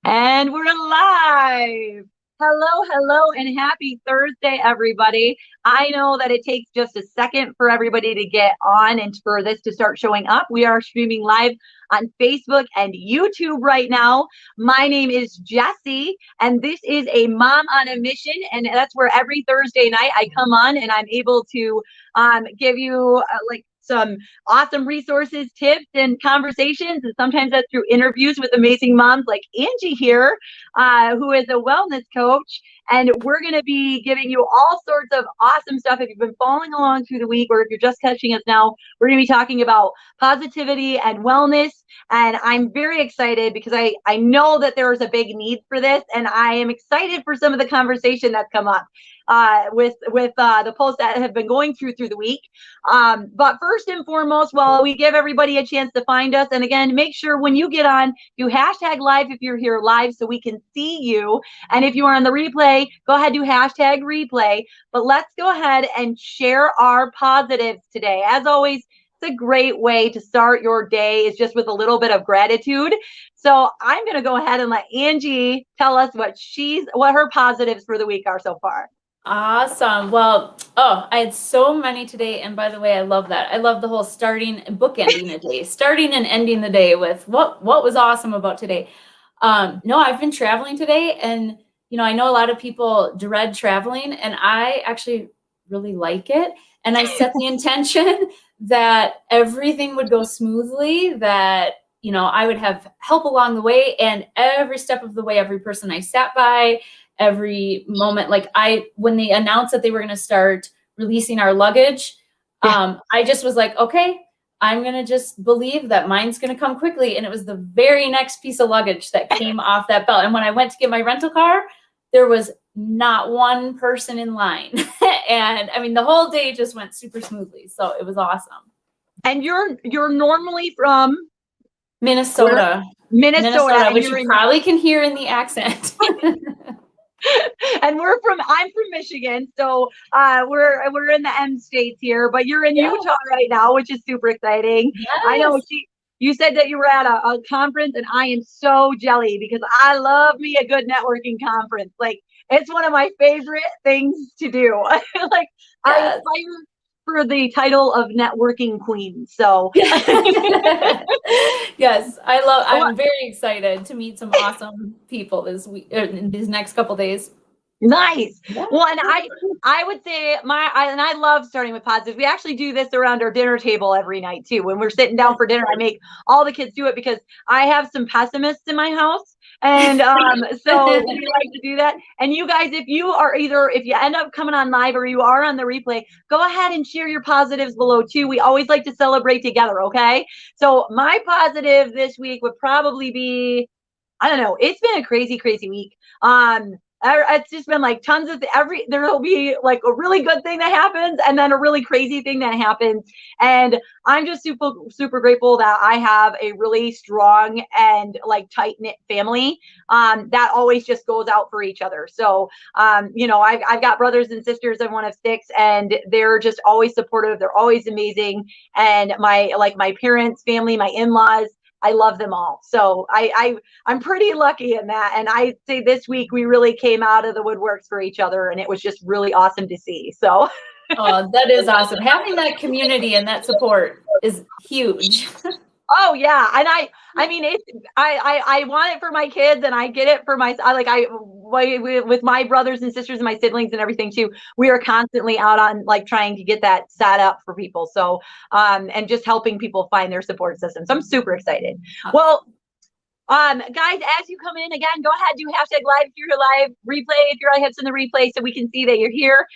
And we're live. Hello, and happy Thursday, everybody. I know that it takes just a second for everybody to get on and for this to start showing up. We are streaming live on Facebook and YouTube right now. My name is Jessie, and this is a Mom on a Mission, and that's where every Thursday night I come on and I'm able to give you some awesome resources, tips, and conversations. And sometimes that's through interviews with amazing moms like Angie here, who is a wellness coach. And we're going to be giving you all sorts of awesome stuff. If you've been following along through the week, or if you're just catching us now, we're going to be talking about positivity and wellness. And I'm very excited because I know that there is a big need for this. And I am excited for some of the conversation that's come up with the posts that have been going through the week. But first and foremost, while we give everybody a chance to find us, and again, make sure when you get on, do hashtag live if you're here live so we can see you. And if you are on the replay, go ahead, do hashtag replay. But let's go ahead and share our positives today. As always, it's a great way to start your day is just with a little bit of gratitude. So I'm going to go ahead and let Angie tell us what her positives for the week are so far. Awesome. Well, I had so many today. And by the way, I love that. I love the whole starting and bookending the day, starting and ending the day with what was awesome about today. No, I've been traveling today, and, I know a lot of people dread traveling, and I actually really like it. And I set the intention that everything would go smoothly, that, I would have help along the way, and every step of the way, every person I sat by, every moment, when they announced that they were going to start releasing our luggage, I just was like, okay, I'm going to just believe that mine's going to come quickly. And it was the very next piece of luggage that came off that belt. And when I went to get my rental car, there was not one person in line. And I mean, the whole day just went super smoothly. So it was awesome. And you're normally from Minnesota, which you probably can hear in the accent. And I'm from Michigan, so we're in the M states here, but you're in Utah right now, which is super exciting. Yes. I know you said that you were at a conference, and I am so jelly because I love me a good networking conference. Like, it's one of my favorite things to do. Like, yes. I aspire for the title of networking queen. So yes, I'm very excited to meet some awesome people this week, in these next couple days. Nice. Yeah. Well, and I would say I love starting with positive. We actually do this around our dinner table every night too. When we're sitting down for dinner, I make all the kids do it because I have some pessimists in my house. And so we like to do that. And you guys, if you end up coming on live or you are on the replay, go ahead and share your positives below too. We always like to celebrate together. Okay. So my positive this week would probably be, I don't know. It's been a crazy, crazy week. It's just been like tons of there'll be like a really good thing that happens and then a really crazy thing that happens. And I'm just super, super grateful that I have a really strong and like tight knit family that always just goes out for each other. So, I've got brothers and sisters. I'm one of 6, and they're just always supportive. They're always amazing. And my parents' family, my in-laws, I love them all. So I'm pretty lucky in that. And I say this week we really came out of the woodworks for each other, and it was just really awesome to see. So oh, that is awesome. Having that community and that support is huge. Oh yeah. And I mean, I want it for my kids, and I get it for with my brothers and sisters and my siblings and everything too. We are constantly out on like trying to get that set up for people. So, and just helping people find their support system. So I'm super excited. Well, guys, as you come in again, go ahead, do hashtag live if you're live, replay if you're live, in the replay so we can see that you're here.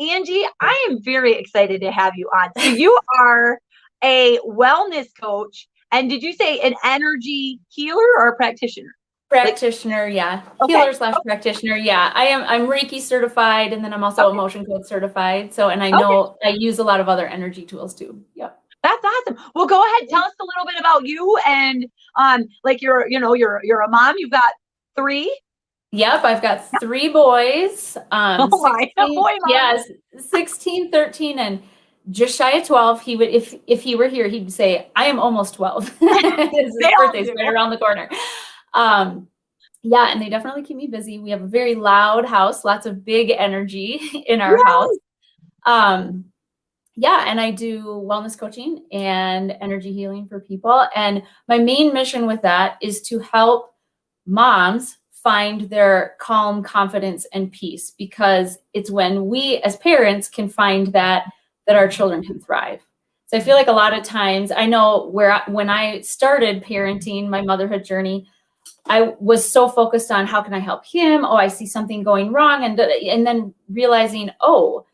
Angie, I am very excited to have you on. So you are a wellness coach, and did you say an energy healer or a practitioner? Practitioner, yeah. Okay. Healer / practitioner, yeah. I'm Reiki certified, and then I'm also emotion code certified. So, and I know I use a lot of other energy tools too. Yep. That's awesome. Well, go ahead, tell us a little bit about you, and you're a mom. You've got 3. Yep, I've got 3 boys. 16, 13, and just shy of 12. He would, if he were here, he'd say, I am almost 12. His birthday's right around the corner. Yeah, and they definitely keep me busy. We have a very loud house, lots of big energy in our house. Yes. Um, yeah, and I do wellness coaching and energy healing for people. And my main mission with that is to help moms find their calm, confidence, and peace, because it's when we as parents can find that our children can thrive. So I feel like a lot of times, I know when I started parenting my motherhood journey, I was so focused on how can I help him? Oh, I see something going wrong. And then realizing, oh,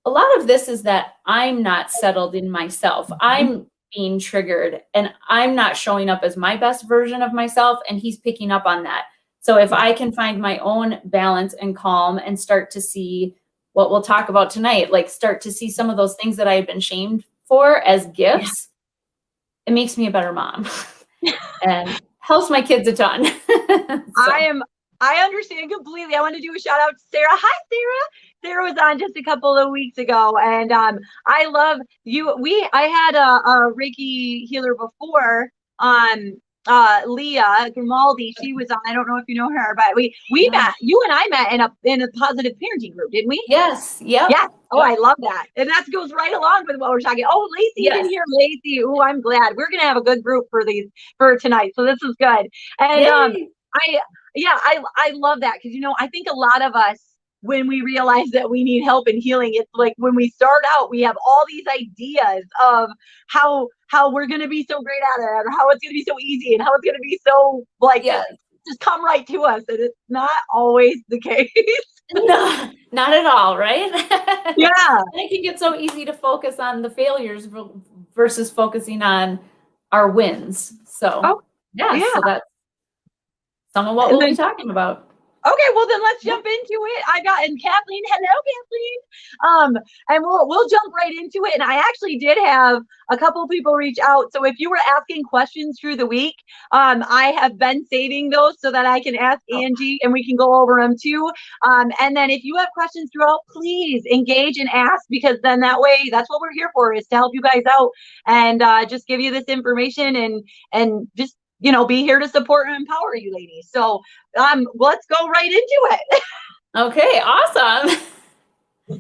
a lot of this is that I'm not settled in myself. I'm being triggered and I'm not showing up as my best version of myself. And he's picking up on that. So if I can find my own balance and calm and start to see what we'll talk about tonight, like start to see some of those things that I had been shamed for as gifts, it makes me a better mom and helps my kids a ton. So. I understand completely. I want to do a shout out to Sarah. Hi, Sarah. Sarah was on just a couple of weeks ago, and I love you. I had a Reiki healer before, Leah Grimaldi. She was on. I don't know if you know her, but we met. You and I met in a positive parenting group, didn't we? Yes. Yep. Yeah. Oh, Yep. I love that. And that goes right along with what we're talking. Oh, Lacey's in here. Lacey. Oh, I'm glad. We're gonna have a good group for tonight. So this is good. And I love that, because I think a lot of us, when we realize that we need help in healing, it's like when we start out, we have all these ideas of how we're gonna be so great at it, or how it's gonna be so easy, and how it's gonna be so just come right to us, and it's not always the case. No, not at all, right? Yeah. And it can get so easy to focus on the failures versus focusing on our wins. So, so that's some of what we'll be talking about. Okay, well then let's jump into it. And Kathleen, hello, Kathleen. And we'll jump right into it. And I actually did have a couple of people reach out. So if you were asking questions through the week, I have been saving those so that I can ask Angie and we can go over them too. And then if you have questions throughout, please engage and ask, because then that way, that's what we're here for, is to help you guys out and just give you this information and just be here to support and empower you ladies. So let's go right into it. Okay, awesome.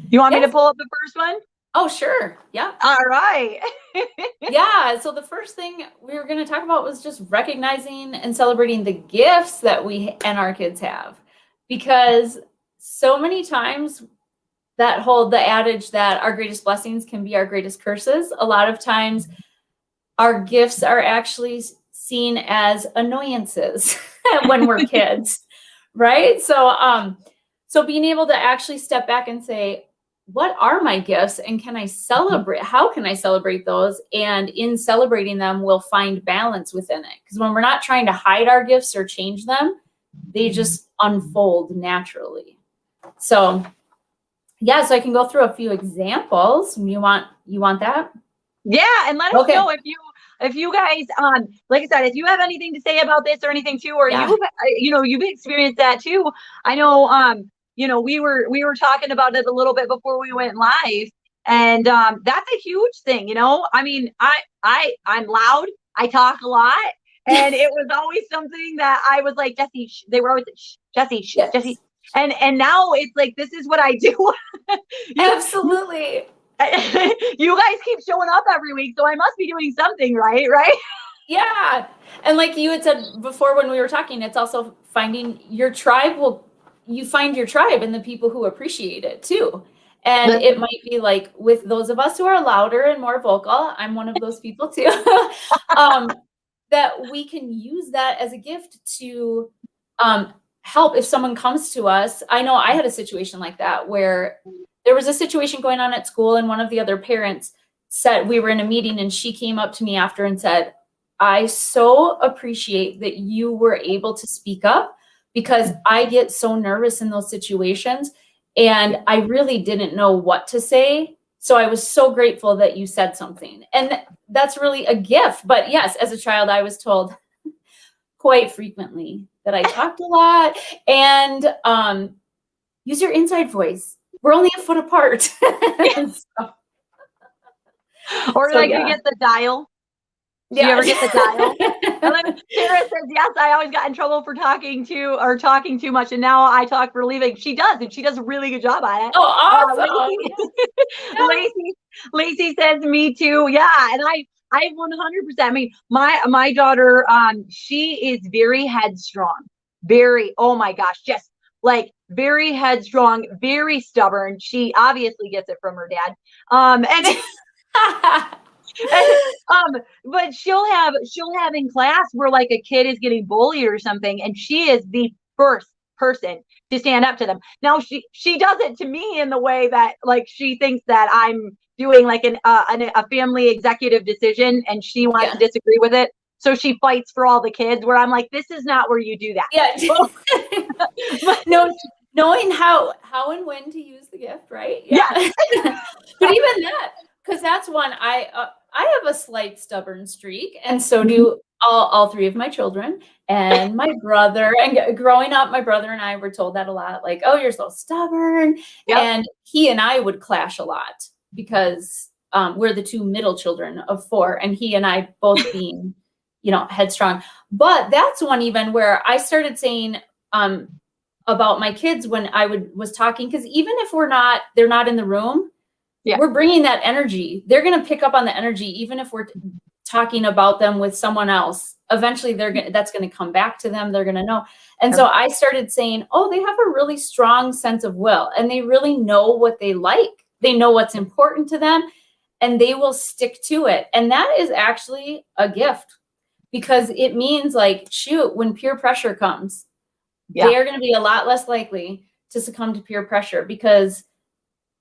You want me to pull up the first one? Oh, sure. Yeah. All right. Yeah. So the first thing we were going to talk about was just recognizing and celebrating the gifts that we and our kids have, because so many times the adage that our greatest blessings can be our greatest curses. A lot of times our gifts are actually seen as annoyances when we're kids, right? So, so being able to actually step back and say, what are my gifts, and can I celebrate? How can I celebrate those? And in celebrating them, we'll find balance within it. Because when we're not trying to hide our gifts or change them, they just unfold naturally. So, yeah, so I can go through a few examples. You want that? Yeah, and let us know if you guys, like I said, if you have anything to say about this or anything too, or you've experienced that too. I know, we were talking about it a little bit before we went live, and that's a huge thing. I mean, I'm loud. I talk a lot, and it was always something that I was like, Jessie. They were always Jessie, Jessie, and now it's like, this is what I do. Absolutely. You guys keep showing up every week, so I must be doing something right? Yeah. And like you had said before when we were talking, it's also finding your tribe. You find your tribe and the people who appreciate it too. And it might be like with those of us who are louder and more vocal, I'm one of those people too, that we can use that as a gift to help if someone comes to us. I know I had a situation like that where there was a situation going on at school, and one of the other parents said, we were in a meeting, and she came up to me after and said, I so appreciate that you were able to speak up, because I get so nervous in those situations and I really didn't know what to say. So I was so grateful that you said something. And that's really a gift. But yes, as a child, I was told quite frequently that I talked a lot and use your inside voice. We're only a foot apart. Or like you get the dial. Do you ever get the dial? And then Sarah says, yes, I always got in trouble for talking too much. And now I talk for leaving. She does, and she does a really good job at it. Oh, awesome. Lacey says, me too. Yeah. And I 100%, I mean, my daughter, she is very headstrong, oh my gosh, just like very headstrong, very stubborn. She obviously gets it from her dad. But she'll have in class where like a kid is getting bullied or something, and she is the first person to stand up to them. Now she does it to me in the way that like she thinks that I'm doing like a family executive decision, and she wants to disagree with it. So she fights for all the kids, where I'm like, this is not where you do that. Yeah. No, knowing how and when to use the gift, right? Yeah. But even that, because that's one, I have a slight stubborn streak, and so do all three of my children and my brother. And growing up, my brother and I were told that a lot, like, oh, you're so stubborn. Yep. And he and I would clash a lot because we're the two middle children of 4, and he and I both being, headstrong. But that's one even where I started saying about my kids when I was talking, because even if they're not in the room, we're bringing that energy. They're going to pick up on the energy, even if we're talking about them with someone else. Eventually, that's going to come back to them. They're going to know. And so I started saying, oh, they have a really strong sense of will, and they really know what they like. They know what's important to them, and they will stick to it. And that is actually a gift, because it means like, shoot, when peer pressure comes, they're going to be a lot less likely to succumb to peer pressure because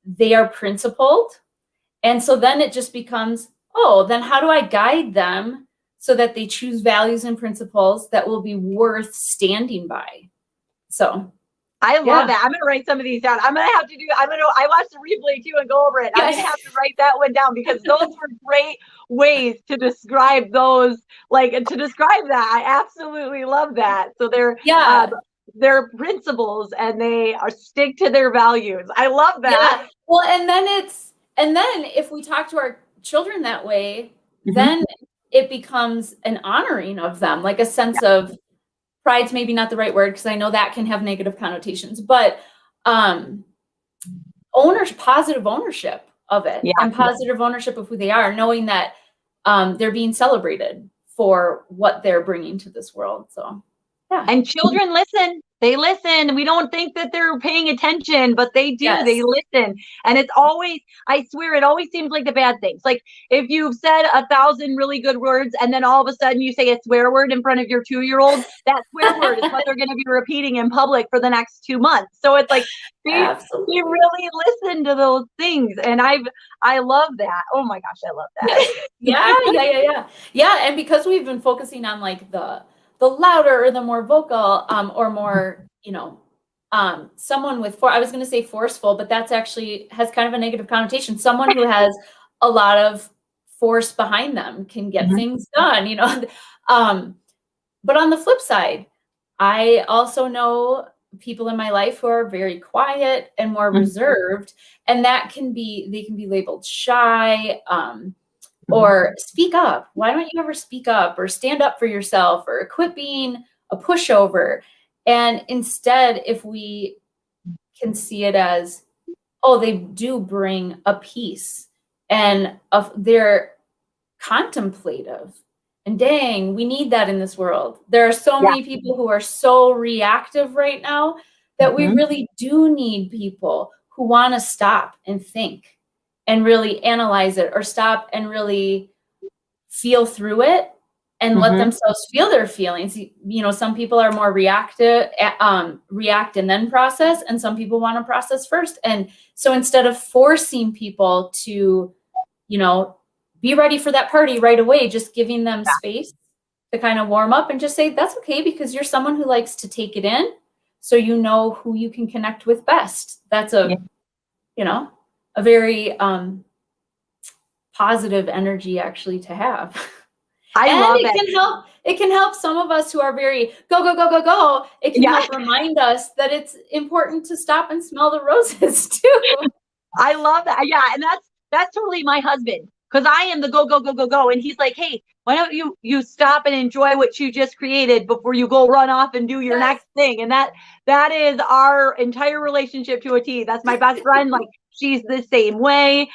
they are principled. And so then it just becomes, oh, then how do I guide them so that they choose values and principles that will be worth standing by? So I love that. I'm going to write some of these down. I watched the replay too and go over it. I'm going to have to write that one down, because those were great ways to describe those, to describe that. I absolutely love that. So they're principles, and they stick to their values. I love that. Yeah. Well, and then if we talk to our children that way, then it becomes an honoring of them, like a sense of pride's maybe not the right word, because I know that can have negative connotations, but positive ownership of it, and positive ownership of who they are, knowing that they're being celebrated for what they're bringing to this world. So and children listen. They listen. We don't think that they're paying attention, but they do. Yes. They listen. And it's always, I swear, it always seems like the bad things. Like if you've said 1,000 really good words, and then all of a sudden you say a swear word in front of your 2-year-old, that swear word is what they're going to be repeating in public for the next 2 months. So it's like, we really listen to those things. And I love that. Oh my gosh, I love that. Yeah. And because we've been focusing on like the louder or the more vocal, or more, someone with I was going to say forceful, but that's actually has kind of a negative connotation. Someone who has a lot of force behind them can get things done, but on the flip side, I also know people in my life who are very quiet and more reserved, and they can be labeled shy, or speak up. Why don't you ever speak up or stand up for yourself, or quit being a pushover? And instead, if we can see it as, oh, they do bring a peace, and they're contemplative, and dang, we need that in this world. There are so many people who are so reactive right now that we really do need people who want to stop and think and really analyze it, or stop and really feel through it and let themselves feel their feelings. Some people are more react and then process, and some people want to process first. And so instead of forcing people to, be ready for that party right away, just giving them space to kind of warm up and just say, that's okay, because you're someone who likes to take it in. So who you can connect with best. That's a very positive energy actually to have. I love it. It can help some of us who are very go, go, go, go, go. It can help remind us that it's important to stop and smell the roses too. I love that. Yeah. And that's totally my husband. because I am the go, go, go, go, go. And he's like, hey, why don't you stop and enjoy what you just created before you go run off and do your next thing? And that is our entire relationship to a T. That's my best friend. Like, she's the same way.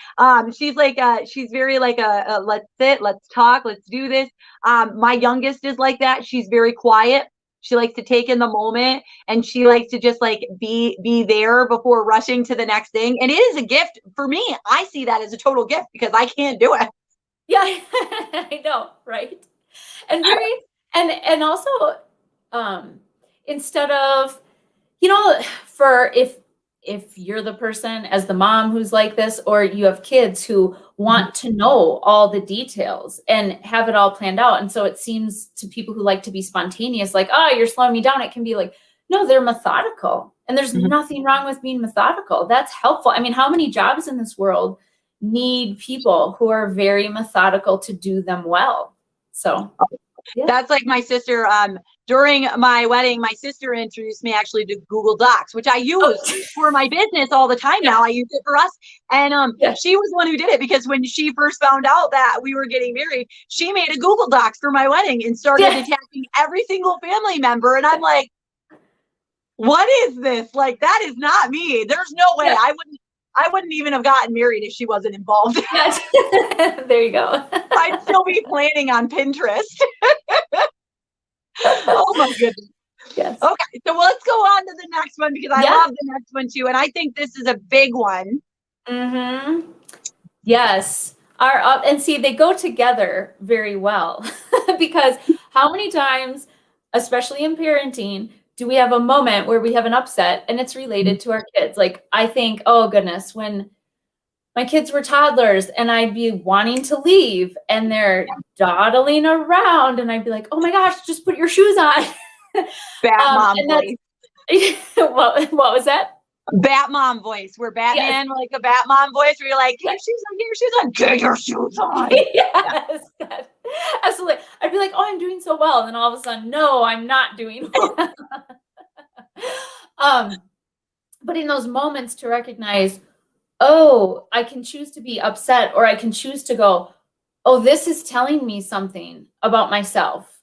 She's like, she's very like a let's sit, let's talk, let's do this. My youngest is like that. She's very quiet. She likes to take in the moment, and she likes to just like be there before rushing to the next thing. And it is a gift for me. I see that as a total gift because I can't do it. Yeah, I know, right? And and also, instead of, for if you're the person as the mom who's like this, or you have kids who want to know all the details and have it all planned out. And so it seems to people who like to be spontaneous, like, oh, you're slowing me down. It can be like, no, they're methodical. And there's nothing wrong with being methodical. That's helpful. I mean, how many jobs in this world need people who are very methodical to do them well? So yeah. That's like my sister. During my wedding, my sister introduced me actually to Google Docs, which I use for my business all the time now. I use it for us. And she was the one who did it, because when she first found out that we were getting married, she made a Google Docs for my wedding and started attaching every single family member. And I'm like, what is this? Like, that is not me. There's no way. I wouldn't even have gotten married if she wasn't involved. There you go. I'd still be planning on Pinterest. Oh my goodness. Yes. Okay, so let's go on to the next one, because I love the next one too, and I think this is a big one. Yes. And see, they go together very well, because how many times, especially in parenting, do we have a moment where we have an upset and it's related to our kids? Like, I think, oh goodness, when my kids were toddlers and I'd be wanting to leave and they're dawdling around and I'd be like, oh my gosh, just put your shoes on. Bat mom voice. What was that? Bat mom voice. We're Batman, like a Bat mom voice where you're like, get your shoes on, get your shoes on, get your shoes on. Yes, absolutely. I'd be like, oh, I'm doing so well. And then all of a sudden, no, I'm not doing well. But in those moments to recognize, oh, I can choose to be upset, or I can choose to go, oh, this is telling me something about myself.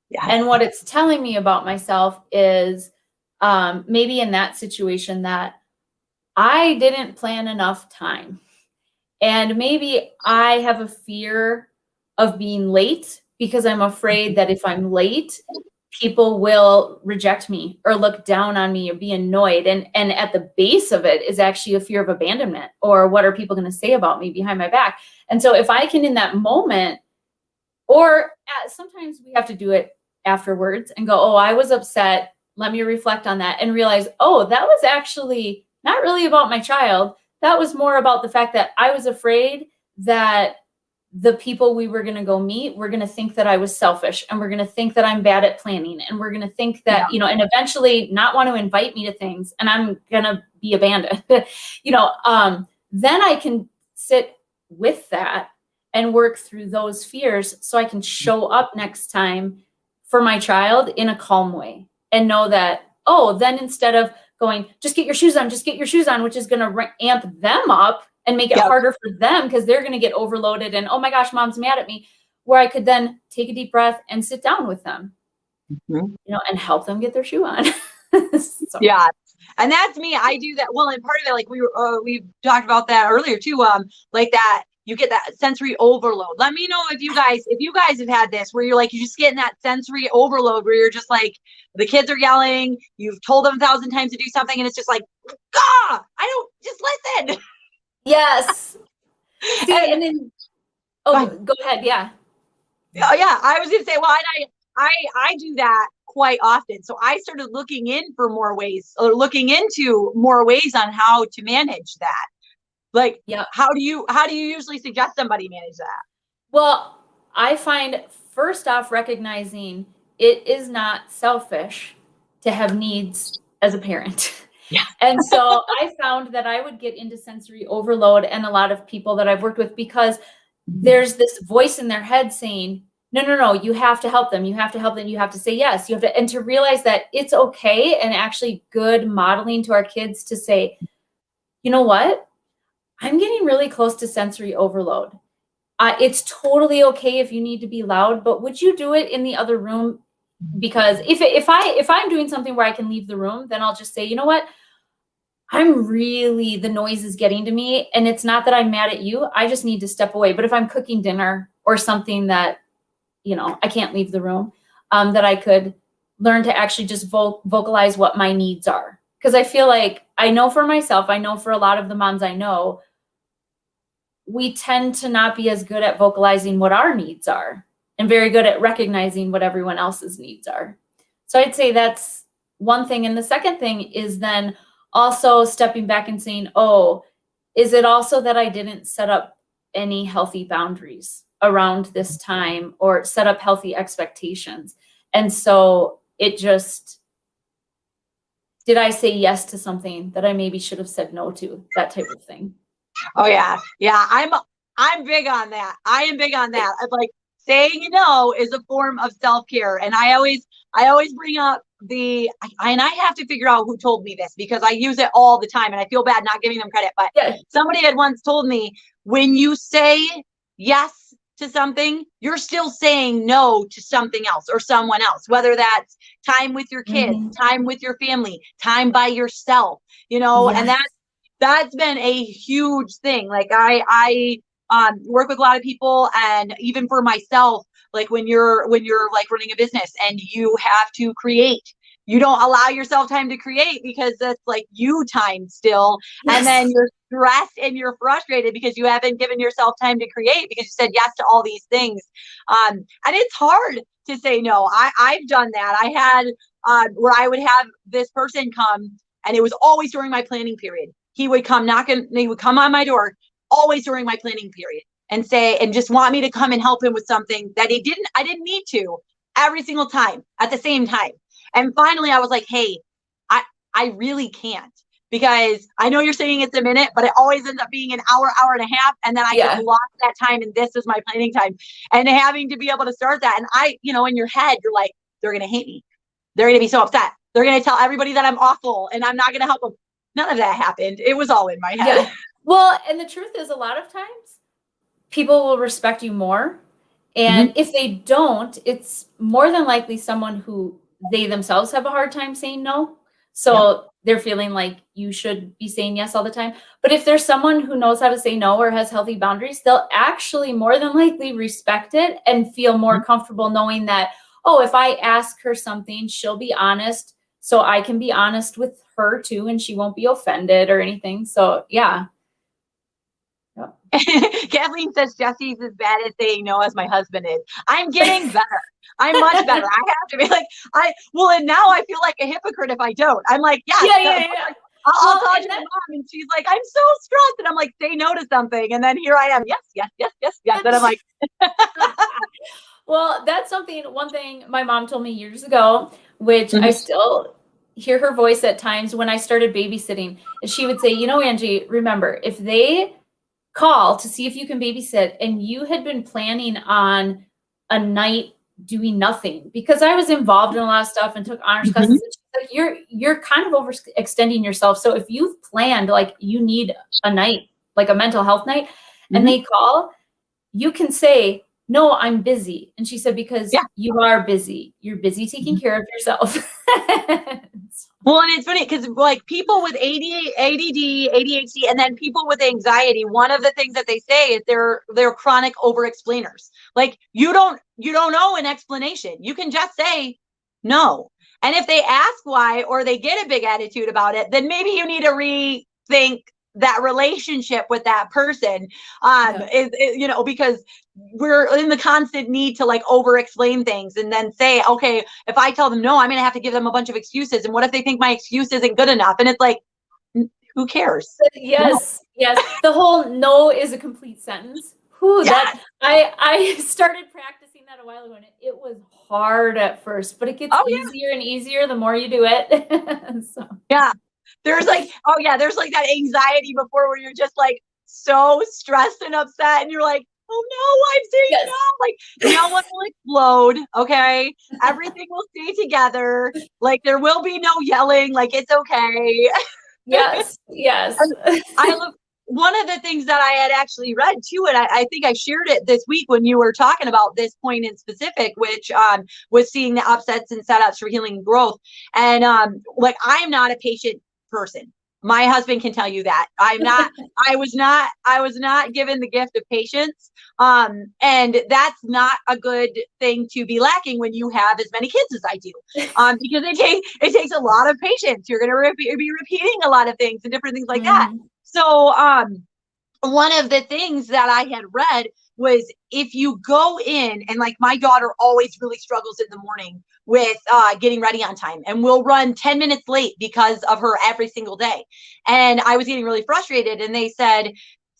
Yeah. And what it's telling me about myself is maybe in that situation that I didn't plan enough time. And maybe I have a fear of being late because I'm afraid that if I'm late, people will reject me or look down on me or be annoyed. And at the base of it is actually a fear of abandonment, or what are people going to say about me behind my back? And so if I can, in that moment, or sometimes we have to do it afterwards and go, oh, I was upset. Let me reflect on that and realize, oh, that was actually not really about my child. That was more about the fact that I was afraid that the people we were going to go meet were going to think that I was selfish, and we're going to think that I'm bad at planning, and we're going to think that, and eventually not want to invite me to things, and I'm going to be abandoned. Then I can sit with that and work through those fears so I can show up next time for my child in a calm way and know that, oh, then instead of going, just get your shoes on, which is going to amp them up and make it harder for them because they're going to get overloaded and, oh my gosh, mom's mad at me, where I could then take a deep breath and sit down with them, and help them get their shoe on. So. Yeah. And that's me. I do that. Well, and part of it, like we talked about that earlier too. Like that, you get that sensory overload. Let me know if you guys have had this, where you're like, you just get in that sensory overload where you're just like, the kids are yelling, you've told them 1,000 times to do something, and it's just like, I don't, just listen. Yes. See, and then, go ahead. Yeah. Oh yeah. I was going to say, well, I do that quite often. So I started looking into more ways on how to manage that. Like, how do you usually suggest somebody manage that? Well, I find, first off, recognizing it is not selfish to have needs as a parent. Yeah. And so I found that I would get into sensory overload, and a lot of people that I've worked with, because there's this voice in their head saying, no, you have to help them. You have to help them. You have to say yes. You have to, and to realize that it's okay, and actually good modeling to our kids to say, you know what? I'm getting really close to sensory overload. It's totally okay if you need to be loud, but would you do it in the other room? Because if I'm doing something where I can leave the room, then I'll just say, you know what? The noise is getting to me, and it's not that I'm mad at you. I just need to step away. But if I'm cooking dinner or something that, I can't leave the room, that I could learn to actually just vocalize what my needs are. Because I feel like I know for myself, I know for a lot of the moms I know, we tend to not be as good at vocalizing what our needs are and very good at recognizing what everyone else's needs are. So I'd say that's one thing. And the second thing is then also stepping back and saying, oh, is it also that I didn't set up any healthy boundaries around this time or set up healthy expectations? And so it just, did I say yes to something that I maybe should have said no to? That type of thing. Oh yeah. Yeah. I'm big on that. I am big on that. I'm like, saying no is a form of self-care. And I always bring up and I have to figure out who told me this because I use it all the time and I feel bad not giving them credit. But somebody had once told me, when you say yes to something, you're still saying no to something else or someone else, whether that's time with your kids, time with your family, time by yourself, and that's been a huge thing. Like I work with a lot of people, and even for myself, like when you're like running a business and you have to create, you don't allow yourself time to create because that's like you time still. Yes. And then you're stressed and you're frustrated because you haven't given yourself time to create because you said yes to all these things. And it's hard to say no. I've done that. I had where I would have this person come, and it was always during my planning period. He would come knocking, he would come on my door always during my planning period and just want me to come and help him with something that I didn't need to every single time at the same time. And finally I was like, hey, I really can't, because I know you're saying it's a minute, but it always ends up being an hour and a half. And then I just lost that time, and this is my planning time, and having to be able to start that. And in your head, you're like, they're going to hate me. They're going to be so upset. They're going to tell everybody that I'm awful and I'm not going to help them. None of that happened. It was all in my head. Yeah. Well, and the truth is, a lot of times people will respect you more. And if they don't, it's more than likely someone who they themselves have a hard time saying no. So they're feeling like you should be saying yes all the time. But if there's someone who knows how to say no or has healthy boundaries, they'll actually more than likely respect it and feel more comfortable knowing that, oh, if I ask her something, she'll be honest. So I can be honest with her too, and she won't be offended or anything. So yeah. Kathleen says Jessie's as bad at saying no as my husband is. I'm getting better. I'm much better. I have to be like, and now I feel like a hypocrite if I don't. I'm like, yeah. I'll call your mom, and she's like, I'm so stressed. And I'm like, say no to something. And then here I am. Yes. And I'm like, well, that's one thing my mom told me years ago, which I still hear her voice at times when I started babysitting. And she would say, Angie, remember, if they call to see if you can babysit and you had been planning on a night doing nothing, because I was involved in a lot of stuff and took honors classes, like you're kind of overextending yourself. So if you've planned, like you need a night, like a mental health night, and they call, you can say, no, I'm busy. And she said, because you are busy. You're busy taking care of yourself. Well, and it's funny because like people with ADD, ADHD, and then people with anxiety, one of the things that they say is they're chronic over-explainers. Like you don't know an explanation. You can just say no. And if they ask why, or they get a big attitude about it, then maybe you need to rethink that relationship with that person. Because we're in the constant need to like over explain things and then say, okay, if I tell them no, I'm going to have to give them a bunch of excuses. And what if they think my excuse isn't good enough? And it's like, who cares? Yes. The whole no is a complete sentence. I started practicing that a while ago, and it was hard at first, but it gets easier and easier the more you do it. So. Yeah. There's like that anxiety before where you're just like so stressed and upset and you're like, oh no, I'm saying no. Like no one will explode. Okay. Everything will stay together. Like there will be no yelling. Like it's okay. Yes. I one of the things that I had actually read too, and I think I shared it this week when you were talking about this point in specific, which was seeing the upsets and setups for healing and growth. And like, I'm not a patient person. My husband can tell you that. I was not given the gift of patience. And that's not a good thing to be lacking when you have as many kids as I do. Because it takes a lot of patience. You're going to be repeating a lot of things and different things like that. So, one of the things that I had read was, if you go in, and like, my daughter always really struggles in the morning with getting ready on time, and will run 10 minutes late because of her every single day. And I was getting really frustrated, and they said,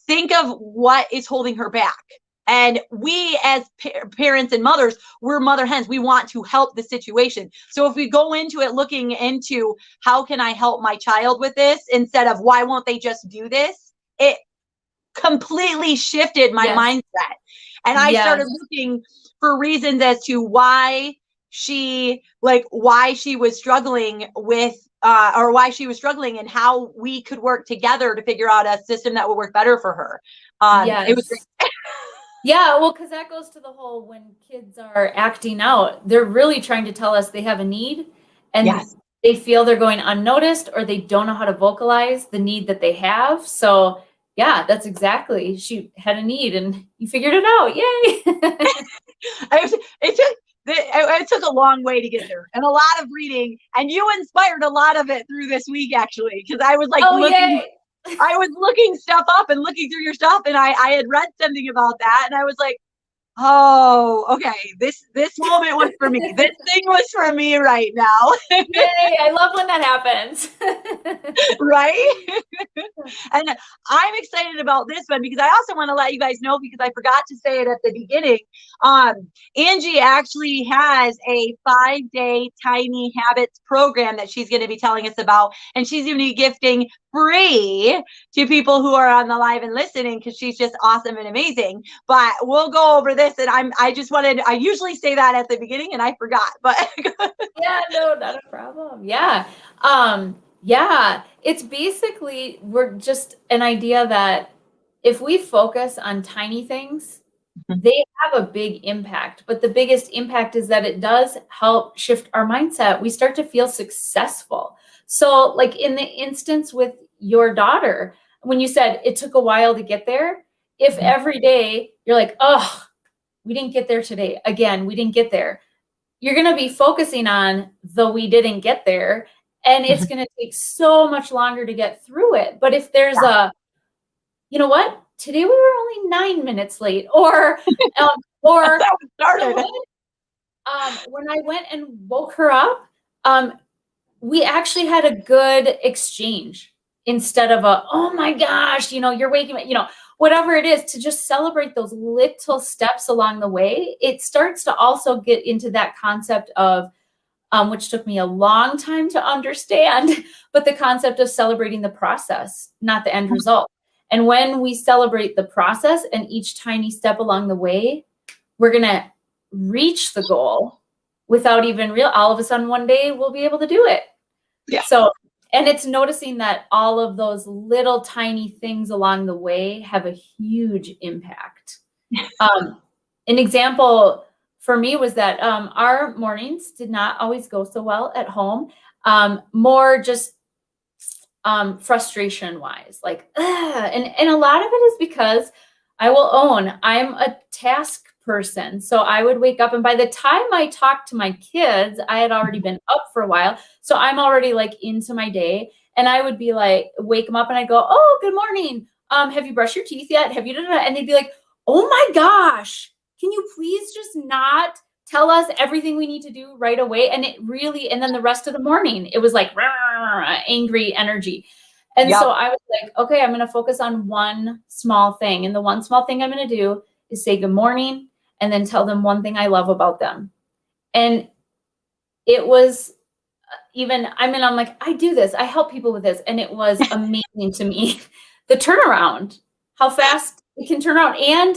think of what is holding her back. And we, as parents and mothers, we're mother hens. We want to help the situation. So if we go into it looking into, how can I help my child with this, instead of why won't they just do this, it completely shifted my mindset. And I started looking for reasons as to why she was struggling with, or why she was struggling, and how we could work together to figure out a system that would work better for her. It was great. Yeah, well, because that goes to the whole, when kids are acting out, they're really trying to tell us they have a need, and they feel they're going unnoticed, or they don't know how to vocalize the need that they have. So yeah, that's exactly, she had a need and you figured it out. Yay. It took a long way to get there, and a lot of reading, and you inspired a lot of it through this week, actually, because I was like, I was looking stuff up and looking through your stuff, and I had read something about that, and I was like, oh, okay, this moment was for me. This thing was for me right now. Yay, I love when that happens. Right? And I'm excited about this one, because I also want to let you guys know, because I forgot to say it at the beginning. Angie actually has a 5-day Tiny Habits program that she's going to be telling us about, and she's going to be gifting free to people who are on the live and listening, because she's just awesome and amazing. But we'll go over this, and I usually say that at the beginning, and I forgot, but yeah, no, not a problem. Yeah. It's basically, we're just an idea that if we focus on tiny things, they have a big impact. But the biggest impact is that it does help shift our mindset. We start to feel successful. So like in the instance with your daughter, when you said it took a while to get there, if every day you're like, oh, we didn't get there today. Again, we didn't get there. You're going to be focusing on the we didn't get there, and it's going to take so much longer to get through it. But if there's you know what? Today we were only 9 minutes late, or when I went and woke her up, we actually had a good exchange, instead of oh my gosh, you're waking me, whatever it is, to just celebrate those little steps along the way. It starts to also get into that concept of, which took me a long time to understand, but the concept of celebrating the process, not the end result. And when we celebrate the process and each tiny step along the way, we're going to reach the goal without even all of a sudden one day we'll be able to do it. Yeah. So, and it's noticing that all of those little tiny things along the way have a huge impact. An example for me was that our mornings did not always go so well at home, more just frustration wise, like, and a lot of it is because I will own, I'm a task person. So I would wake up, and by the time I talked to my kids, I had already been up for a while. So I'm already like into my day, and I would be like, wake them up and I go, oh, good morning. Have you brushed your teeth yet? Have you done that? And they'd be like, oh my gosh, can you please just not tell us everything we need to do right away? And it really, and then the rest of the morning, it was like angry energy. And so I was like, okay, I'm going to focus on one small thing. And the one small thing I'm going to do is say good morning, and then tell them one thing I love about them. And it was I'm like, I do this, I help people with this. And it was amazing to me, the turnaround, how fast it can turn around. And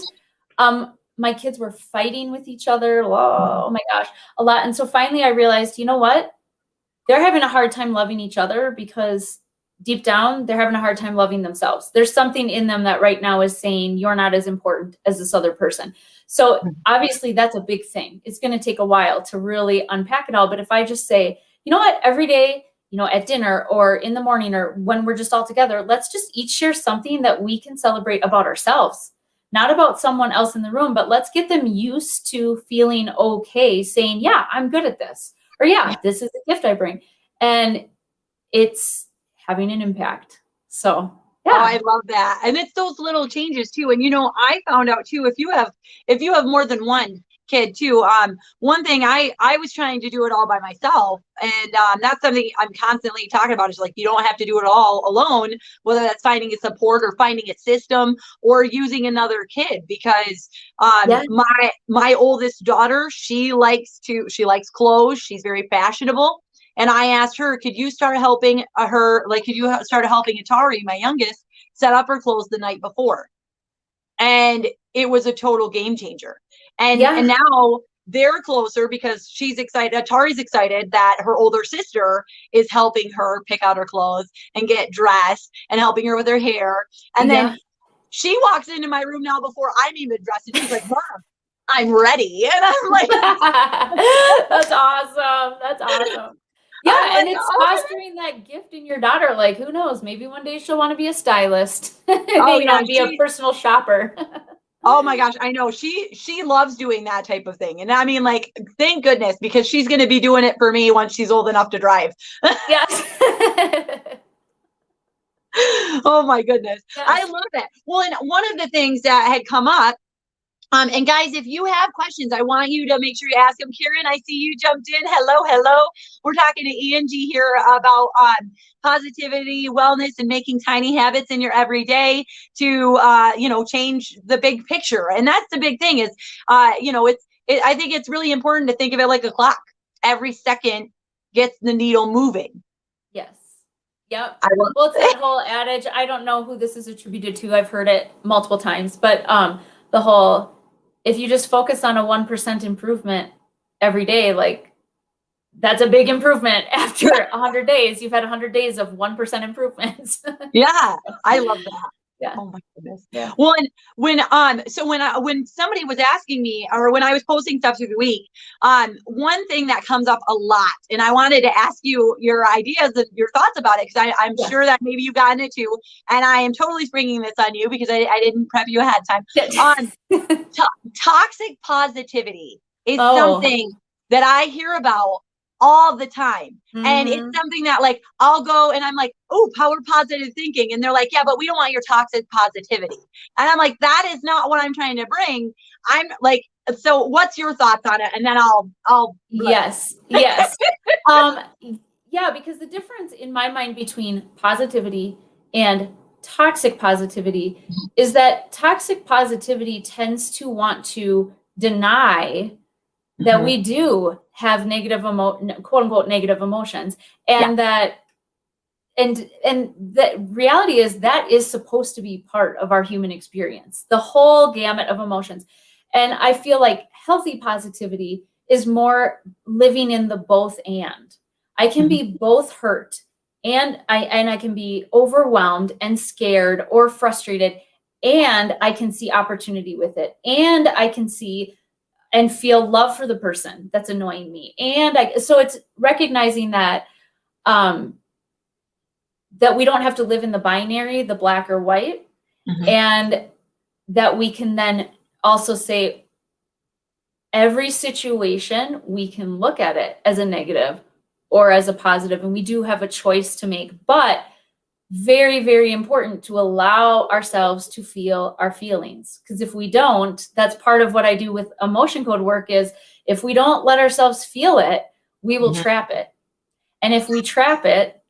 my kids were fighting with each other. Oh my gosh, a lot. And so finally I realized, you know what? They're having a hard time loving each other because deep down, they're having a hard time loving themselves. There's something in them that right now is saying you're not as important as this other person. So obviously that's a big thing. It's going to take a while to really unpack it all. But if I just say, you know what, every day, you know, at dinner or in the morning or when we're just all together, let's just each share something that we can celebrate about ourselves, not about someone else in the room, but let's get them used to feeling okay saying, yeah, I'm good at this. Or yeah, this is a gift I bring. And it's having an impact. So yeah. Oh, I love that. And it's those little changes too. And, you know, I found out too, if you have more than one kid too, one thing I was trying to do it all by myself. And that's something I'm constantly talking about is like, you don't have to do it all alone, whether that's finding a support or finding a system or using another kid, because my oldest daughter, she likes clothes. She's very fashionable. And I asked her, could you start helping Atari, my youngest, set up her clothes the night before? And it was a total game changer. And now they're closer because she's excited. Atari's excited that her older sister is helping her pick out her clothes and get dressed and helping her with her hair. And then she walks into my room now before I'm even dressed. And she's like, Mom, I'm ready. And I'm like, that's awesome. That's awesome. Yeah, and it's fostering that gift in your daughter. Like, who knows? Maybe one day she'll want to be a stylist. Be a personal shopper. Oh my gosh, I know. She loves doing that type of thing. And I mean, like, thank goodness, because she's going to be doing it for me once she's old enough to drive. Yes. Oh my goodness. Yes. I love that. Well, and one of the things that had come up, and guys, if you have questions, I want you to make sure you ask them. Karen, I see you jumped in. Hello. We're talking to Angie here about positivity, wellness, and making tiny habits in your everyday to, change the big picture. And that's the big thing is, I think it's really important to think of it like a clock. Every second gets the needle moving. Yes. Yep. Well, it's that whole adage. I don't know who this is attributed to. I've heard it multiple times, but the whole, if you just focus on a 1% improvement every day, like that's a big improvement. After 100 days, you've had 100 days of 1% improvements. Yeah, I love that. Yeah. Oh my goodness. Yeah. Well, and when somebody was asking me, or when I was posting stuff through the week, one thing that comes up a lot, and I wanted to ask you your ideas and your thoughts about it, because I'm sure that maybe you've gotten it too, and I am totally springing this on you because I didn't prep you ahead of time. Toxic positivity is something that I hear about all the time. And it's something that, like, I'll go and I'm like, oh, power positive thinking. And they're like, yeah, but we don't want your toxic positivity. And I'm like, that is not what I'm trying to bring. I'm like, so what's your thoughts on it? And then I'll Yes. Yeah, because the difference in my mind between positivity and toxic positivity is that toxic positivity tends to want to deny that we do have negative quote unquote negative emotions, and that the reality is that is supposed to be part of our human experience, the whole gamut of emotions. And I feel like healthy positivity is more living in the both and. I can be both hurt and I can be overwhelmed and scared or frustrated, and I can see opportunity with it, and I can see and feel love for the person that's annoying me. And so it's recognizing that, that we don't have to live in the binary, the black or white, and that we can then also say every situation, we can look at it as a negative or as a positive, and we do have a choice to make, but very, very important to allow ourselves to feel our feelings. Because if we don't, that's part of what I do with emotion code work is if we don't let ourselves feel it, we will trap it. And if we trap it,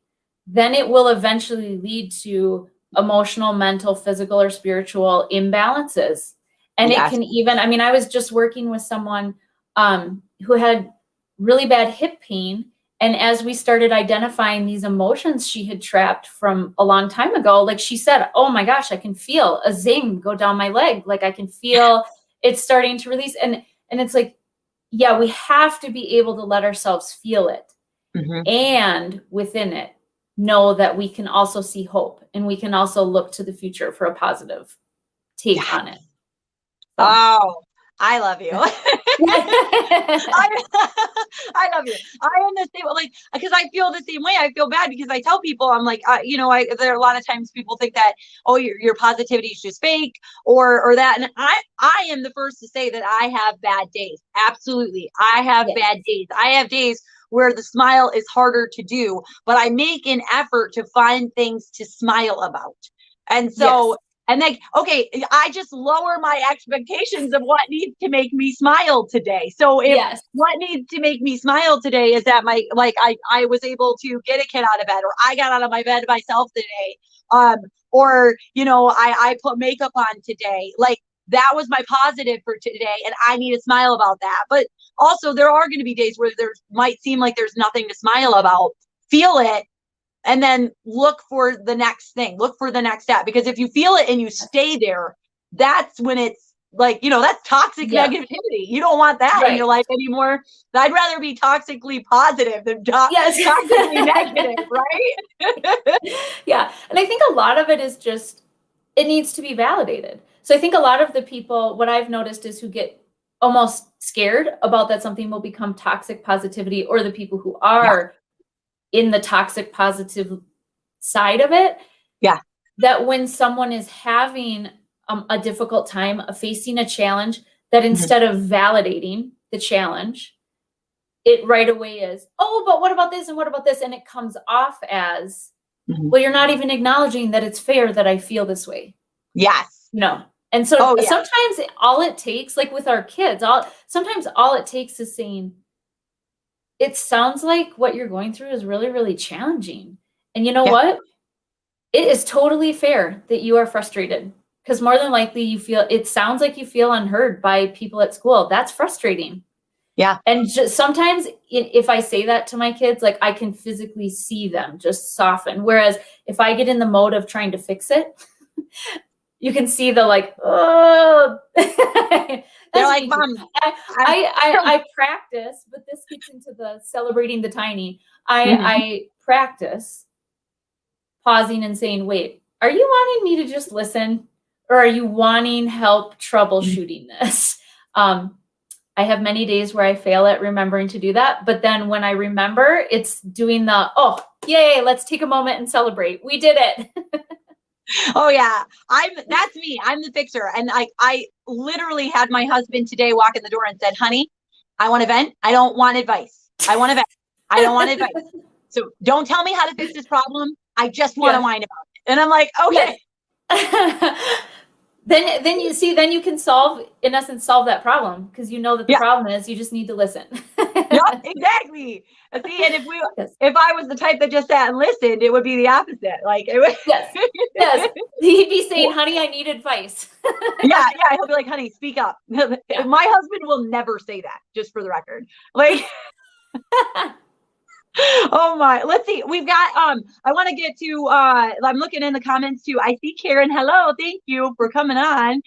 then it will eventually lead to emotional, mental, physical, or spiritual imbalances. And it can even, I was just working with someone who had really bad hip pain. And as we started identifying these emotions she had trapped from a long time ago, like she said, oh my gosh, I can feel a zing go down my leg. Like I can feel it starting to release. And it's like, yeah, we have to be able to let ourselves feel it. And within it, know that we can also see hope and we can also look to the future for a positive take on it. So. Oh, I love you. I love you. I am the same, like, because I feel the same way. I feel bad because I tell people, I'm like, there are a lot of times people think that, oh, your positivity is just fake or that. And I am the first to say that I have bad days. Absolutely. I have bad days. I have days where the smile is harder to do, but I make an effort to find things to smile about. And so, and like, okay, I just lower my expectations of what needs to make me smile today. So if what needs to make me smile today is that I was able to get a kid out of bed, or I got out of my bed myself today. Or, I put makeup on today. Like, that was my positive for today. And I need to smile about that. But also there are going to be days where there might seem like there's nothing to smile about. Feel it. And then look for the next thing, look for the next step. Because if you feel it and you stay there, that's when it's like, that's toxic negativity. You don't want that in your life anymore. I'd rather be toxically positive than toxically negative, right? Yeah. And I think a lot of it is just, it needs to be validated. So I think a lot of the people, what I've noticed is who get almost scared about that something will become toxic positivity, or the people who are in the toxic positive side of it. Yeah. That when someone is having a difficult time facing a challenge, that instead of validating the challenge, it right away is, oh, but what about this? And what about this? And it comes off as, well, you're not even acknowledging that it's fair that I feel this way. Yes. No. And so sometimes all it takes, like with our kids, sometimes all it takes is saying, it sounds like what you're going through is really, really challenging. And you know what? It is totally fair that you are frustrated, because more than likely it sounds like you feel unheard by people at school. That's frustrating. Yeah. And just sometimes if I say that to my kids, like, I can physically see them just soften. Whereas if I get in the mode of trying to fix it, you can see the oh. They're like, Mom, I practice, but this gets into the celebrating the tiny. I practice pausing and saying, wait, are you wanting me to just listen, or are you wanting help troubleshooting this? I have many days where I fail at remembering to do that. But then when I remember, it's doing oh, yay, let's take a moment and celebrate. We did it. Oh yeah. That's me. I'm the fixer. And I literally had my husband today walk in the door and said, honey, I want to vent. I don't want advice. I want to vent. I don't want advice. So don't tell me how to fix this problem. I just want to whine about it. And I'm like, okay. Then you can solve that problem, because you know that the problem is you just need to listen. Yep, exactly. See, and if I was the type that just sat and listened, it would be the opposite. Like, it would. Yes. He'd be saying, honey, I need advice. Yeah. He'll be like, honey, speak up. My husband will never say that, just for the record. Like, oh my, let's see. We've got, I want to get to, I'm looking in the comments too. I see Karen. Hello. Thank you for coming on.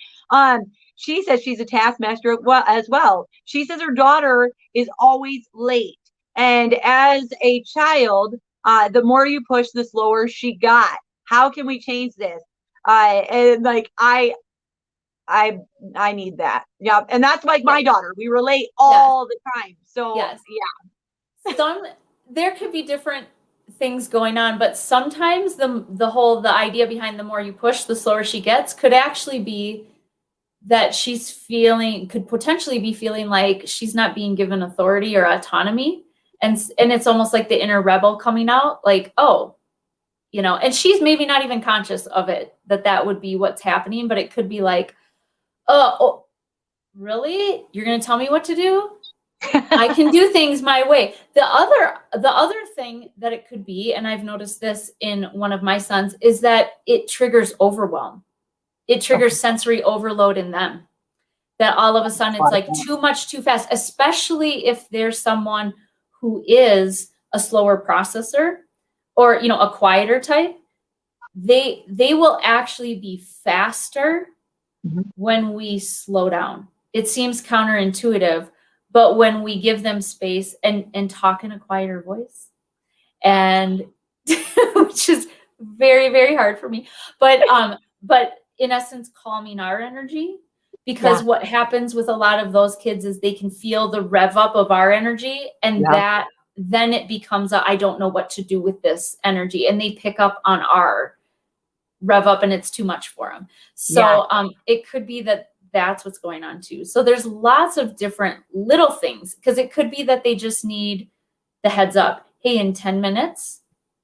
She says she's a taskmaster as well. She says her daughter is always late. And as a child, the more you push, the slower she got. How can we change this? And like, I need that. Yeah. And that's like my daughter. We relate all the time. So there could be different things going on, but sometimes the idea behind the more you push, the slower she gets could actually be that could potentially be feeling like she's not being given authority or autonomy. And it's almost like the inner rebel coming out, like, oh, and she's maybe not even conscious of it, that would be what's happening, but it could be like, oh, really? You're going to tell me what to do? I can do things my way. The other thing that it could be, and I've noticed this in one of my sons, is that it triggers overwhelm. It triggers sensory overload in them. That all of a sudden it's like too much too fast, especially if there's someone who is a slower processor or, a quieter type. They will actually be faster when we slow down. It seems counterintuitive, but when we give them space and talk in a quieter voice and which is very, very hard for me. But in essence, calming our energy, because what happens with a lot of those kids is they can feel the rev up of our energy, and that then it becomes I don't know what to do with this energy, and they pick up on our rev up and it's too much for them. So it could be that that's what's going on too. So there's lots of different little things, because it could be that they just need the heads up. Hey, in 10 minutes,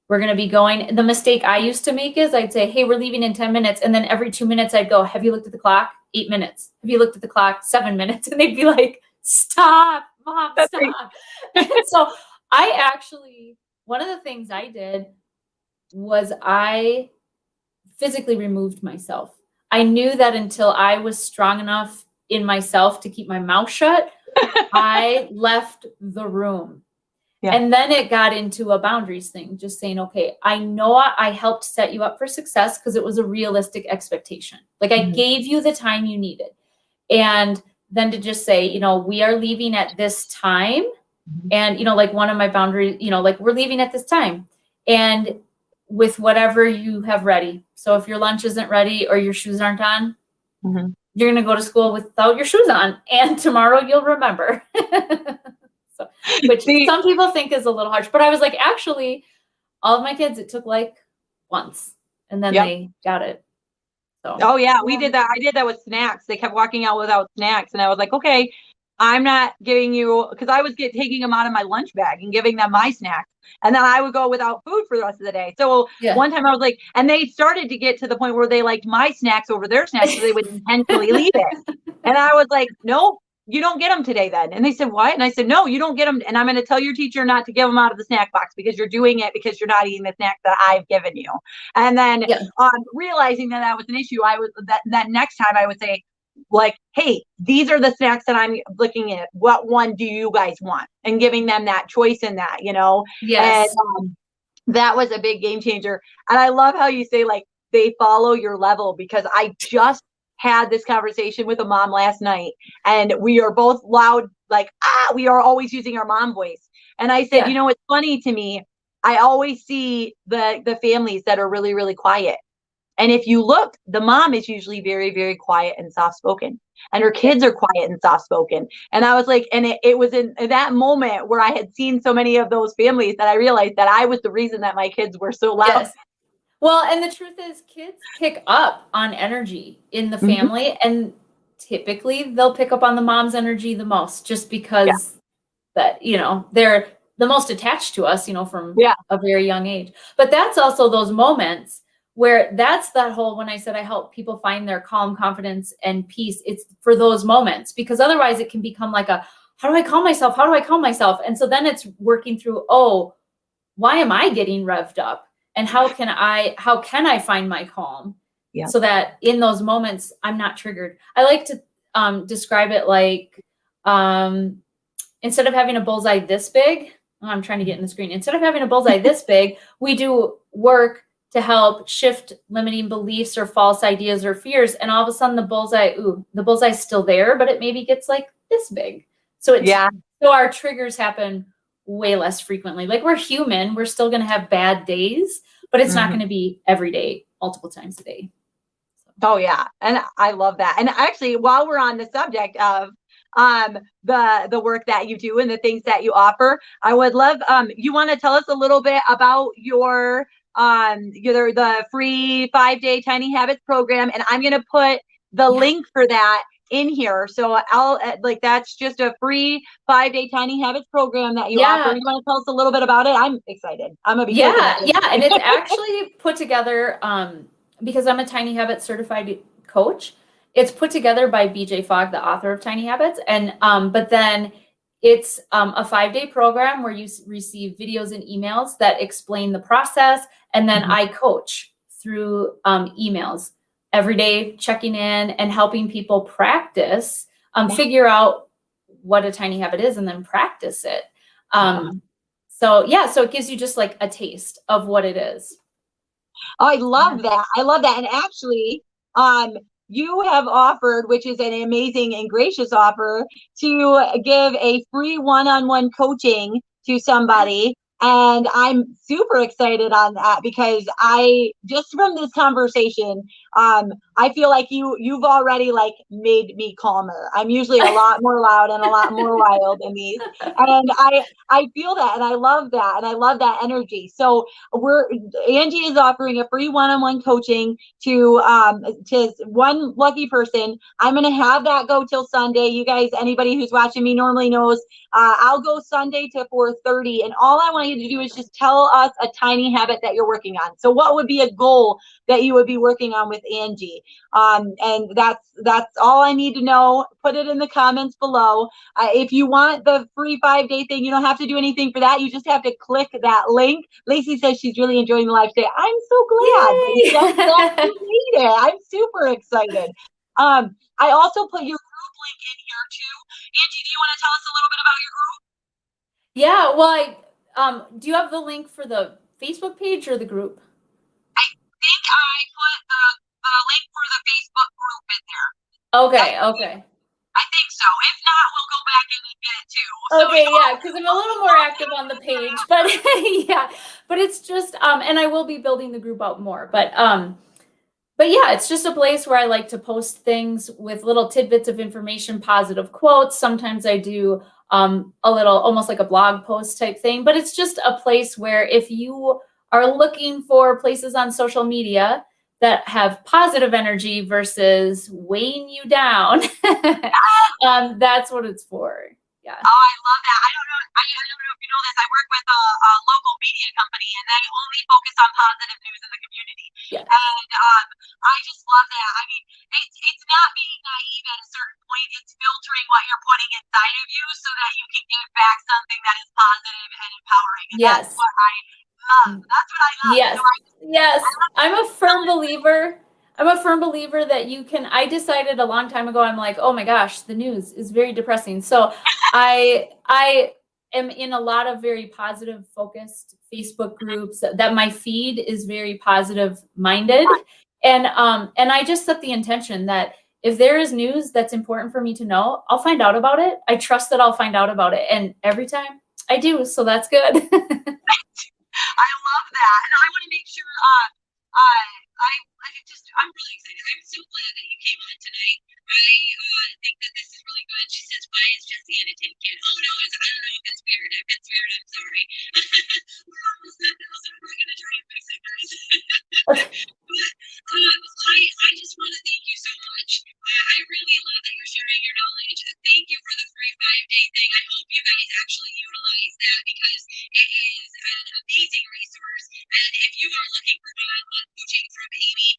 we're going to be going. The mistake I used to make is I'd say, hey, we're leaving in 10 minutes. And then every 2 minutes I'd go, have you looked at the clock? 8 minutes. Have you looked at the clock? 7 minutes. And they'd be like, stop, Mom, stop. And so one of the things I did was I physically removed myself. I knew that until I was strong enough in myself to keep my mouth shut, I left the room. And then it got into a boundaries thing, just saying, okay, I know I helped set you up for success because it was a realistic expectation. Like I gave you the time you needed. And then to just say, we are leaving at this time. And, like one of my boundaries, like we're leaving at this time. And with whatever you have ready. So if your lunch isn't ready or your shoes aren't on, you're going to go to school without your shoes on. And tomorrow you'll remember. So, which some people think is a little harsh, but I was like, actually, all of my kids, it took like once, and then they got it. So. We did that. I did that with snacks. They kept walking out without snacks, and I was like, okay, I'm not giving you, because I was taking them out of my lunch bag and giving them my snacks, and then I would go without food for the rest of the day. So one time I was like, and they started to get to the point where they liked my snacks over their snacks, so they would intentionally leave it, and I was like, no. You don't get them today then. And they said, what? And I said, no, you don't get them. And I'm going to tell your teacher not to give them out of the snack box because you're doing it because you're not eating the snack that I've given you. And then realizing that was an issue, I was that next time I would say, like, hey, these are the snacks that I'm looking at. What one do you guys want? And giving them that choice in that, Yes. And that was a big game changer. And I love how you say, like, they follow your level, because I just had this conversation with a mom last night, and we are both loud, like, we are always using our mom voice. And I said, it's funny to me. I always see the families that are really, really quiet. And if you look, the mom is usually very, very quiet and soft spoken, and her kids are quiet and soft spoken. And I was like, and it was in that moment where I had seen so many of those families that I realized that I was the reason that my kids were so loud. Yes. Well, and the truth is, kids pick up on energy in the family, and typically they'll pick up on the mom's energy the most, just because that, they're the most attached to us, from a very young age. But that's also those moments where that's that whole, when I said I help people find their calm, confidence, and peace, it's for those moments, because otherwise it can become like how do I calm myself? How do I calm myself? And so then it's working through, why am I getting revved up? And how can I find my calm so that in those moments I'm not triggered? I like to describe it like, instead of having a bullseye this big, I'm trying to get in the screen. Instead of having a bullseye this big, we do work to help shift limiting beliefs or false ideas or fears. And all of a sudden the bullseye's still there, but it maybe gets like this big. So so our triggers happen way less frequently. Like, we're human, we're still going to have bad days, but it's not going to be every day, multiple times a day. Oh yeah. And I love that. And actually, while we're on the subject of the work that you do and the things that you offer, I would love, you want to tell us a little bit about your the free 5-day Tiny Habits program, and I'm going to put the link for that in here. So I'll that's just a free 5-day Tiny Habits program that you offer. You want to tell us a little bit about it? I'm excited. I'm gonna be and it's actually put together because I'm a Tiny Habits certified coach. It's put together by BJ Fogg, the author of Tiny Habits, and but then it's a 5-day program where you receive videos and emails that explain the process, and then I coach through emails every day, checking in and helping people practice, figure out what a tiny habit is and then practice it. So it gives you just like a taste of what it is. Oh, I love that. I love that. And actually, you have offered, which is an amazing and gracious offer, to give a free one-on-one coaching to somebody And I'm super excited on that because I just from this conversation, I feel like you've already like made me calmer. I'm usually a lot more loud and a lot more wild in these. And I feel that and I love that and I love that energy. So Angie is offering a free one-on-one coaching to one lucky person. I'm gonna have that go till Sunday. You guys, anybody who's watching me normally knows I'll go Sunday to 4:30, and all I want you to do is just tell us a tiny habit that you're working on. So what would be a goal that you would be working on with Angie? And that's all I need to know. Put it in the comments below. If you want the free 5-day thing, you don't have to do anything for that. You just have to click that link. Lacey says she's really enjoying the live today. I'm so glad. I'm glad you made it. I'm super excited. I also put your group link in here too. Angie, do you want to tell us a little bit about your group? Yeah, well, do you have the link for the Facebook page or the group? I think I put the link for the Facebook group in there. Okay. I think so. If not, we'll go back and get it too. Okay, yeah, because I'm a little more active on the page, but yeah, but it's just, and I will be building the group out more, but yeah, it's just a place where I like to post things with little tidbits of information, positive quotes. Sometimes I do a little, almost like a blog post type thing, but it's just a place where if you are looking for places on social media that have positive energy versus weighing you down, that's what it's for. Yeah. Oh, I love that. I don't know if you know this. I work with a local media company, and they only focus on positive news in the community. Yeah. And I just love that. I mean, it's not being naive at a certain point. It's filtering what you're putting inside of you so that you can give back something that is positive and empowering. And Yes. that's what I love. That's what I love. Yes. So yes. I'm a firm believer. That you can, I decided a long time ago, I'm like, oh my gosh, the news is very depressing. So I am in a lot of very positive focused Facebook groups that my feed is very positive minded. And I just set the intention that if there is news that's important for me to know, I'll find out about it. I trust that I'll find out about it. And every time I do. So that's good. I love that. And I want to make sure I'm really excited. I'm so glad that you came on tonight. I think that this is really good. She says, why is Jessie in a tin can? Oh no, I don't know if it's weird. If it's weird, I'm sorry. We're almost done now, so we're going to try and fix it, guys. I just want to thank you so much. I really love that you're sharing your knowledge. Thank you for the free 5-day thing. I hope you guys actually utilize that because it is an amazing resource. And if you are looking for one-on-one coaching from Amy,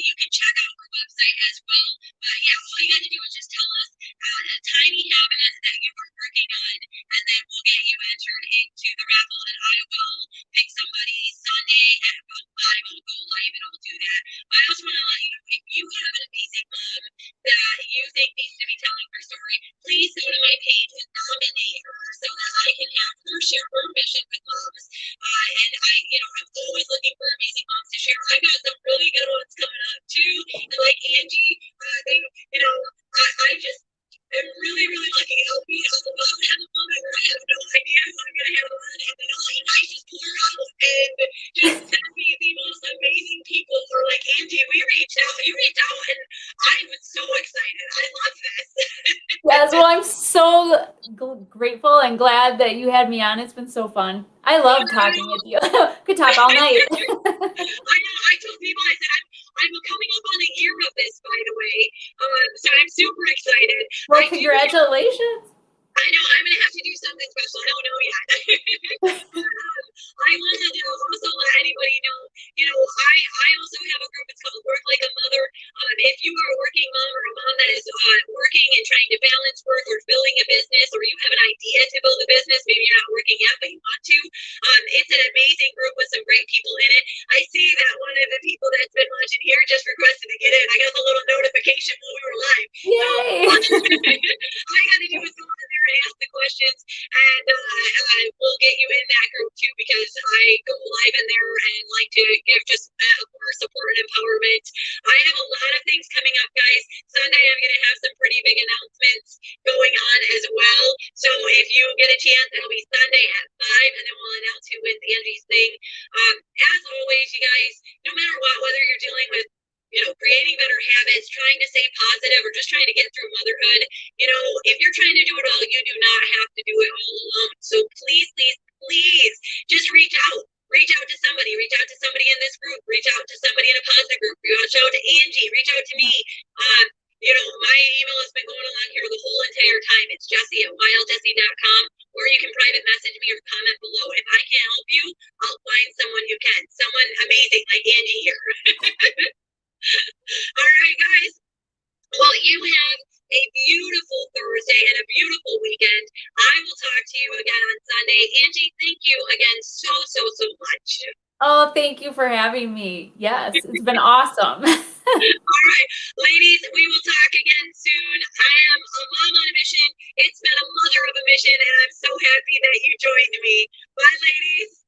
you can check out her website as well. But yeah, all you got to do is just tell us a tiny habit that you are working on, and then we'll get you entered into the raffle, and I will pick somebody Sunday at about 5. I'll go live and I'll do that. But I also want to let you know if you have an amazing mom that you think needs to be telling her story, please go to my page and nominate her so that I can have her share her mission with moms. And I'm always looking for amazing moms to share. I've got some really good ones coming up too. And like Angie, I just am really, really lucky to help me help a mom have a moment where I have no idea who I'm going to have and I just pull her out and just send me the most amazing people who are like, Angie, you reached out, and I was so excited. I love this. Yes, well, I'm so grateful and glad that you had me on. It's been so fun. I love talking with you. Could talk all night. I know. I told people, I said, I'm coming up on a year of this, by the way. So I'm super excited. Well, congratulations. I know. I'm going to have to do something special. I don't know yet. I wanted to also let anybody know, I also have a group. It's called Work Like a Mother. If you are a working mom or a mom that is working and trying to balance work or building a business, or you have an idea to build a business, maybe you're not working yet, but you want to, it's an amazing group with some great people in it. I see that one of the people that's been watching here just requested to get in. I got the little notification when we were live. Yay! All I got to do is go in there and ask the questions, and we'll get you in that group too, because I go live in there and like to give just more support and empowerment. I have a lot of things coming up, guys. Sunday I'm going to have some pretty big announcements going on as well. So if you get a chance, it'll be Sunday at 5, and then we'll announce who wins Angie's thing. As always, you guys, no matter what, whether you're dealing with creating better habits, trying to stay positive, or just trying to get through motherhood, if you're trying to do it all, you do not have to do it all alone. So please, please, please just reach out. Reach out to somebody. Reach out to somebody in this group. Reach out to somebody in a positive group. Reach out to Angie. Reach out to me. My email has been going along here the whole entire time. It's Jessie@wildjessie.com, or you can private message me or comment below. If I can't help you, I'll find someone who can. Someone amazing like Angie here. All right, guys. Well, you have a beautiful Thursday and a beautiful weekend. I will talk to you again on Sunday. Angie, thank you again so, so, so much. Oh, thank you for having me. Yes, it's been awesome. All right, ladies, we will talk again soon. I am a mom on a mission. It's been a mother of a mission, and I'm so happy that you joined me. Bye, ladies.